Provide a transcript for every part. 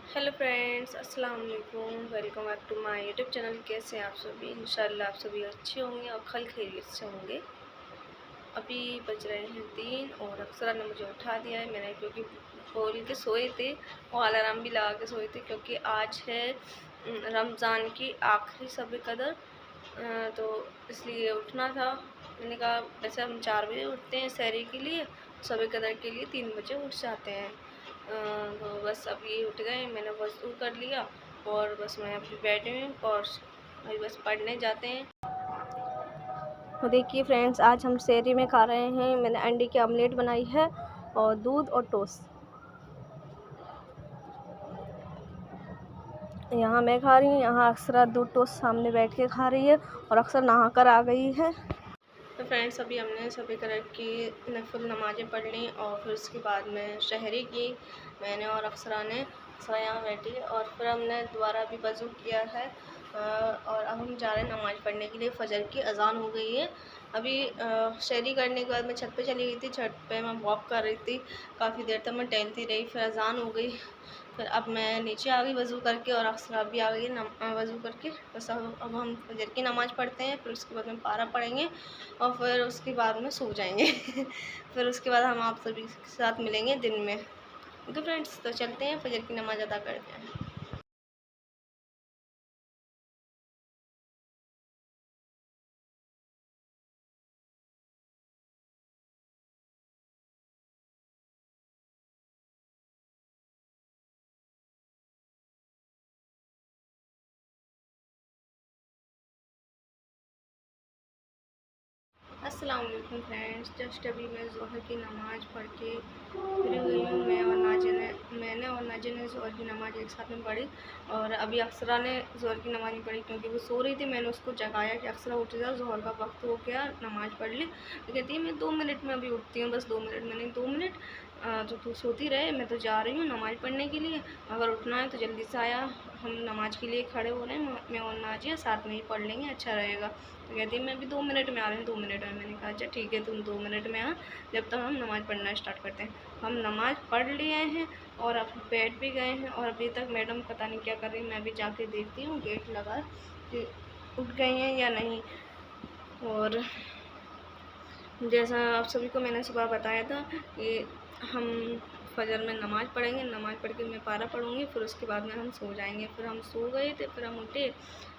Hello friends, अस्सलाम वालेकुम। Welcome back to my YouTube channel. कैसे हैं आप सभी? इंशाल्लाह आप सभी अच्छे होंगे और खल खैरियत से होंगे। अभी बज रहे हैं 3 और अक्सरा ने मुझे उठा दिया है। मैंने क्योंकि बोल के सोए थे और अलार्म भी लगा के सोए थे क्योंकि आज है रमज़ान की आखिरी शब कदर। तो इसलिए उठना था। मैंने कहा वैसे हम 4 बजे उठते हैं सहरी के लिए, शब कदर के लिए 3 बजे उठ जाते हैं। तो बस अभी उठ गए, मैंने वज़ू कर लिया और बस मैं अभी बैठी हूँ और अभी बस पढ़ने जाते हैं। तो देखिए फ्रेंड्स, आज हम सहरी में खा रहे हैं। मैंने अंडे की ऑमलेट बनाई है और दूध और टोस्ट। यहाँ मैं खा रही हूँ, यहाँ अक्सरा दूध टोस्ट सामने बैठ के खा रही है और अक्सर नहा कर आ गई है। तो फ्रेंड्स, अभी हमने सभी तरह की नफिल नमाज़ें पढ़ ली और फिर उसके बाद में शहरी की मैंने और अक्सरा ने। अक्सरा यहाँ बैठी और फिर हमने दोबारा भी वज़ू किया है और अब हम जा रहे हैं नमाज़ पढ़ने के लिए। फ़जर की अज़ान हो गई है। अभी शहरी करने के बाद मैं छत पे चली गई थी। छत पे मैं वॉक कर रही थी, काफ़ी देर तक मैं टहलती रही, फिर अज़ान हो गई। फिर अब मैं नीचे आ गई वज़ू करके और अक्सरा भी आ गई वज़ू करके। बस अब हम फ़जर की नमाज़ पढ़ते हैं, फिर उसके बाद में पारा पढ़ेंगे और फिर उसके बाद में सो जाएंगे। फिर उसके बाद हम आप सभी के साथ मिलेंगे दिन में। ओके फ्रेंड्स, तो चलते हैं फ़जर की नमाज़ अदा करते हैं। अस्सलाम वालेकुम फ्रेंड्स, जस्ट अभी मैं ज़ोहर की नमाज़ पढ़ के फ्री हुई हूँ। मैंने और नाजिया ने ज़ोहर की नमाज़ एक साथ में पढ़ी और अभी अक्सरा ने ज़ोहर की नमाज़ नहीं पढ़ी क्योंकि वो सो रही थी। मैंने उसको जगाया कि अक्सरा उठ जाओ, ज़ोहर का वक्त हो गया, नमाज़ पढ़ ली। तो कहती है मैं 2 मिनट में अभी उठती हूँ, बस 2 मिनट। मैंने 2 मिनट तो तू सोती रहे, मैं तो जा रही हूँ नमाज़ पढ़ने के लिए। अगर उठना है तो जल्दी से आया, हम नमाज़ के लिए खड़े हो रहे हैं, मैं और नाजिया साथ में ही पढ़ लेंगे, अच्छा रहेगा। तो कहती है मैं अभी 2 मिनट में आ रही हूँ, 2 मिनट में। मैंने कहा अच्छा ठीक है, तुम 2 मिनट में आ, जब तक हम नमाज़ पढ़ना स्टार्ट करते हैं। हम नमाज़ पढ़ लिए हैं और अब बैठ भी गए हैं और अभी तक मैडम पता नहीं क्या कर रही है। मैं भी जाके देखती हूँ गेट लगा कि उठ गई हैं या नहीं। और जैसा आप सभी को मैंने सुबह बताया था कि हम फजर में नमाज़ पढ़ेंगे, नमाज़ पढ़ के मैं पारा पढ़ूँगी, फिर उसके बाद में हम सो जाएंगे। फिर हम सो गए थे, फिर हम उठे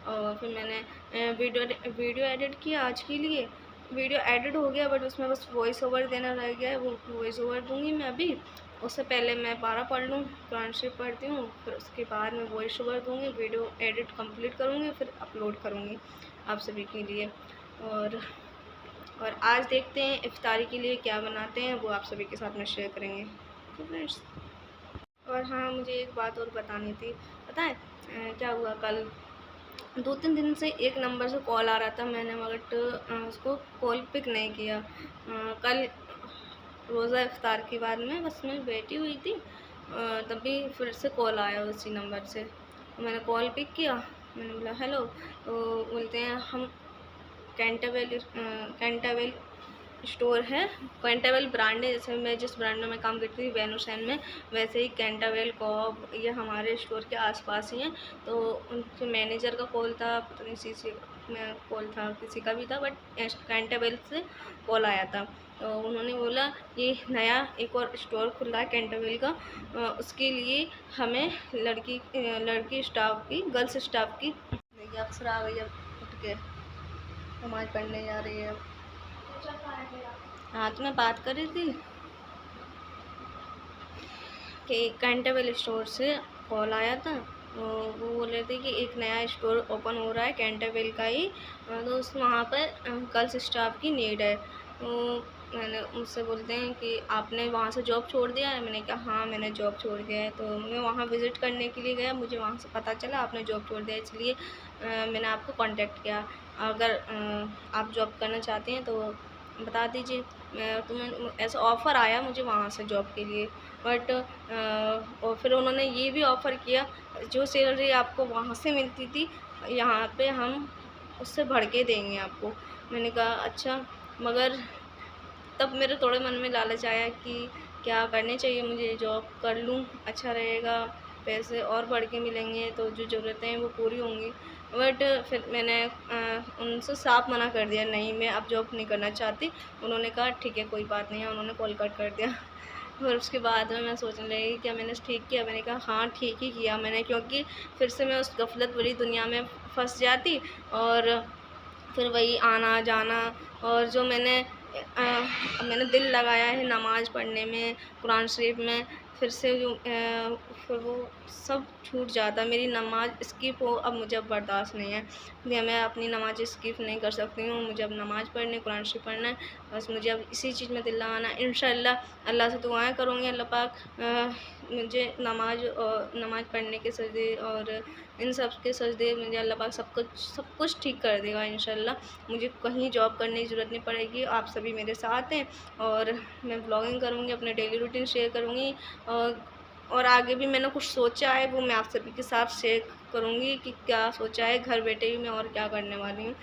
और फिर मैंने वीडियो एडिट किया आज के लिए। वीडियो एडिट हो गया बट उसमें बस वॉइस ओवर देना रह गया है, वो वॉइस ओवर दूँगी मैं अभी। उससे पहले मैं पारा पढ़ लूँ, कुरान शरीफ पढ़ती हूँ, फिर उसके बाद मैं वॉइस ओवर दूँगी, वीडियो एडिट कंप्लीट करूँगी, फिर अपलोड करूँगी आप सभी के लिए। और आज देखते हैं इफ्तारी के लिए क्या बनाते हैं, वो आप सभी के साथ में शेयर करेंगे। तो फ्रेंड्स, और हाँ, मुझे एक बात और बतानी थी। पता है क्या हुआ? कल 2-3 दिन से एक नंबर से कॉल आ रहा था, मैंने मगर उसको कॉल पिक नहीं किया। कल रोज़ा इफ्तार के बाद में बस मैं बैठी हुई थी, तभी फिर से कॉल आया उसी नंबर से। तो मैंने कॉल पिक किया, मैंने बोला हेलो। तो बोलते हैं हम कैंटावेल स्टोर है, कैंटावेल ब्रांड है। जैसे मैं जिस ब्रांड में मैं काम करती थी वैनुसैन में, वैसे ही कैंटावेल कॉब ये हमारे स्टोर के आसपास ही हैं। तो उनके मैनेजर का कॉल था, पता नहीं सीसी में कॉल था, किसी का भी था, बट कैंटावेल से कॉल आया था। तो उन्होंने बोला ये नया एक और स्टोर खुला है कैंटावेल का, उसके लिए हमें लड़की स्टाफ की, गर्ल्स स्टाफ की अक्सर आ गई, अब उठ के नमाज़ पढ़ने जा रही है। हाँ, तो मैं बात कर रही थी कि कैंटावेल स्टोर से कॉल आया था। तो वो बोल रहे थे कि एक नया स्टोर ओपन हो रहा है कैंटावेल का ही, तो उस वहाँ पर गर्ल्स स्टाफ की नीड है। तो मैंने मुझसे बोलते हैं कि आपने वहाँ से जॉब छोड़ दिया है? मैंने कहा हाँ, मैंने जॉब छोड़ दिया है। तो मैं वहाँ विज़िट करने के लिए गया, मुझे वहाँ से पता चला आपने जॉब छोड़ दिया, इसलिए मैंने आपको कांटेक्ट किया। अगर आप जॉब करना चाहती हैं तो बता दीजिए। तुम्हें ऐसा ऑफ़र आया मुझे वहाँ से जॉब के लिए, बट और फिर उन्होंने ये भी ऑफ़र किया, जो सैलरी आपको वहाँ से मिलती थी यहाँ पे हम उससे बढ़ के देंगे आपको। मैंने कहा अच्छा, मगर तब मेरे थोड़े मन में लालच आया कि क्या करने चाहिए मुझे, जॉब कर लूँ अच्छा रहेगा। पैसे और बढ़ के मिलेंगे तो जो ज़रूरतें हैं वो पूरी होंगी। बट फिर मैंने उनसे साफ मना कर दिया, नहीं मैं अब जॉब नहीं करना चाहती। उन्होंने कहा ठीक है कोई बात नहीं है, उन्होंने कॉल कट कर दिया। फिर उसके बाद में मैं सोचने लगी क्या मैंने ठीक किया? मैंने कहा हाँ ठीक ही किया मैंने, क्योंकि फिर से मैं उस गफलत भरी दुनिया में फंस जाती और फिर वही आना जाना। और जो मैंने दिल लगाया है नमाज़ पढ़ने में, कुरान शरीफ में, फिर से फिर वो सब छूट जाता। मेरी नमाज़ स्किप हो अब मुझे अब बर्दाश्त नहीं है, ये मैं अपनी नमाज़ स्किप नहीं कर सकती हूँ। मुझे अब नमाज़ पढ़नी, कुरान शरीफ पढ़ना है, बस मुझे अब इसी चीज़ में दिल लगाना है। इंशाअल्लाह अल्लाह से दुआएं करूँगी अल्लाह पाक मुझे नमाज़ पढ़ने के सजदे और इन सब के सजदे मुझे अल्लाह पाक सब कुछ ठीक कर देगा इंशाअल्लाह। मुझे कहीं जॉब करने की ज़रूरत नहीं पड़ेगी, आप सभी मेरे साथ हैं और मैं ब्लॉगिंग करूँगी, अपने डेली रूटीन शेयर करूँगी और आगे भी मैंने कुछ सोचा है वो मैं आप सभी के साथ शेयर करूँगी कि क्या सोचा है। घर बैठे भी मैं और क्या करने वाली हूँ,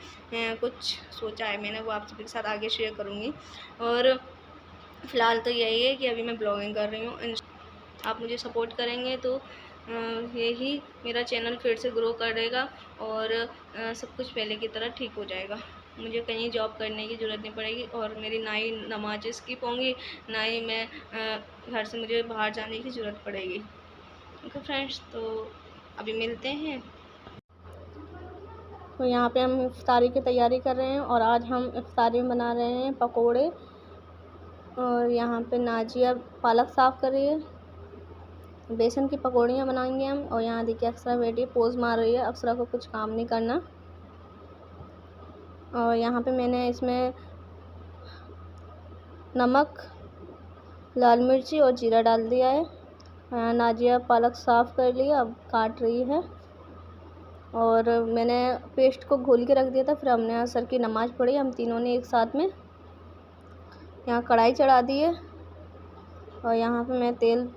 कुछ सोचा है मैंने, वो आप सभी के साथ आगे शेयर करूँगी। और फ़िलहाल तो यही है कि अभी मैं ब्लॉगिंग कर रही हूँ। आप मुझे सपोर्ट करेंगे तो यही मेरा चैनल फिर से ग्रो करेगा और सब कुछ पहले की तरह ठीक हो जाएगा। मुझे कहीं जॉब करने की ज़रूरत नहीं पड़ेगी और मेरी ना ही नमाज़ें स्किप होंगी, ना ही मैं घर से मुझे बाहर जाने की ज़रूरत पड़ेगी। ओके फ्रेंड्स, तो अभी मिलते हैं। तो यहाँ पे हम इफ्तारी की तैयारी कर रहे हैं और आज हम इफ्तारी में बना रहे हैं पकोड़े और यहाँ पे नाजिया पालक साफ़ कर रही है। बेसन की पकौड़ियाँ बनाएंगे हम। और यहाँ देखिए अक्षरा बेटी पोज मार रही है, अक्षरा को कुछ काम नहीं करना। और यहाँ पे मैंने इसमें नमक, लाल मिर्ची और जीरा डाल दिया है। नाजिया पालक साफ़ कर लिया, अब काट रही है। और मैंने पेस्ट को घोल के रख दिया था, फिर हमने असर की नमाज़ पढ़ी हम तीनों ने एक साथ में। यहाँ कढ़ाई चढ़ा दी है और यहाँ पे मैं तेल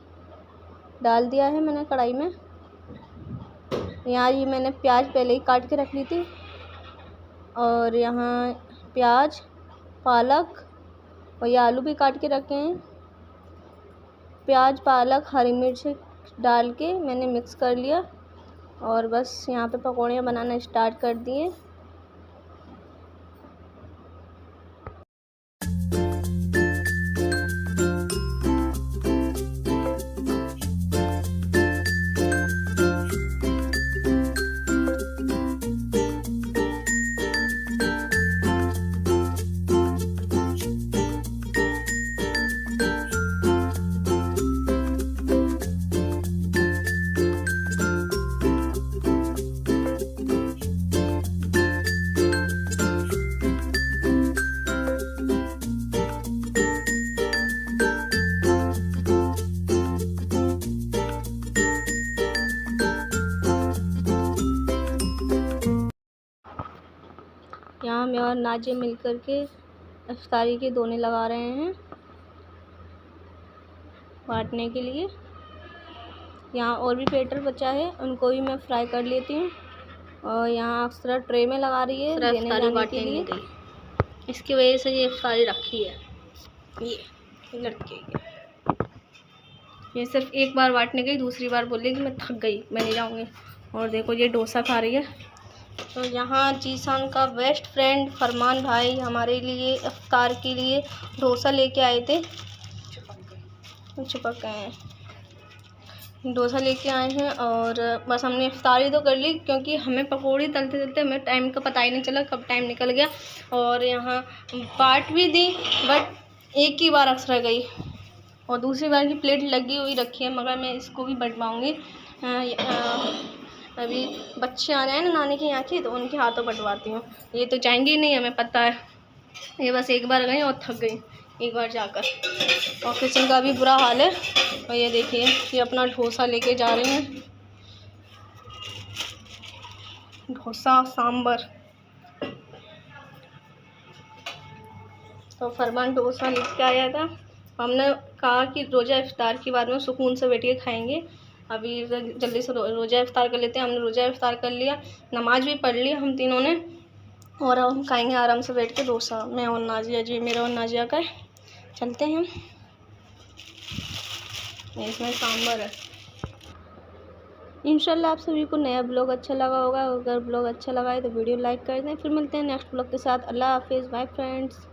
डाल दिया है मैंने कढ़ाई में। यहाँ ये मैंने प्याज पहले ही काट के रख ली थी और यहाँ प्याज, पालक और ये आलू भी काट के रखे हैं। प्याज, पालक, हरी मिर्च डाल के मैंने मिक्स कर लिया और बस यहाँ पे पकौड़ियाँ बनाना स्टार्ट कर दिए। यहाँ मैं और नाजिया मिल कर के इफ्तारी के दोने लगा रहे हैं बांटने के लिए। यहाँ और भी पेटर बचा है, उनको भी मैं फ्राई कर लेती हूँ। और यहाँ अक्सर ट्रे में लगा रही है देने जाने के लिए। इसकी वजह से ये इफ्तारी रखी है। ये लड़की ये सिर्फ एक बार बांटने गई, दूसरी बार बोली कि मैं थक गई, मैं नहीं जाऊँगी। और देखो ये डोसा खा रही है। तो यहाँ जीसान का बेस्ट फ्रेंड फरमान भाई हमारे लिए इफ्तार के लिए डोसा लेके आए थे। चिपक गए हैं। डोसा लेके आए हैं और बस हमने इफ्तारी तो कर ली, क्योंकि हमें पकौड़ी तलते तलते हमें टाइम का पता ही नहीं चला कब टाइम निकल गया। और यहाँ बांट भी दी, बट एक ही बार अक्सर गई और दूसरी बार की प्लेट लगी हुई रखी है, मगर मैं इसको भी बंटवाऊँगी। अभी बच्चे आ रहे हैं ना नानी के यहाँ के, तो उनके हाथों बंटवाती हूँ। ये तो जाएंगी ही नहीं, हमें पता है। ये बस एक बार गई और थक गई एक बार जाकर। और किचन का भी बुरा हाल है। और ये देखिए ये अपना डोसा लेके जा रहे हैं, डोसा सांभर। तो फरमान डोसा लेके आया था, हमने कहा कि रोज़ा इफ्तार के बाद में सुकून से बैठ के खाएंगे। अभी जल्दी से रोज़ा इफ्तार कर लेते हैं। हमने रोज़ा इफ्तार कर लिया, नमाज भी पढ़ ली हम तीनों ने, और अब हम खाएंगे आराम से बैठ के डोसा। मैं और नाजिया जी, मेरा और नाजिया का चलते हैं। इसमें सांभर है। इंशाल्लाह आप सभी को नया ब्लॉग अच्छा लगा होगा। अगर ब्लॉग अच्छा लगा है तो वीडियो लाइक कर दें। फिर मिलते हैं नेक्स्ट ब्लॉग के साथ। अल्लाह हाफिज़, बाय फ्रेंड्स।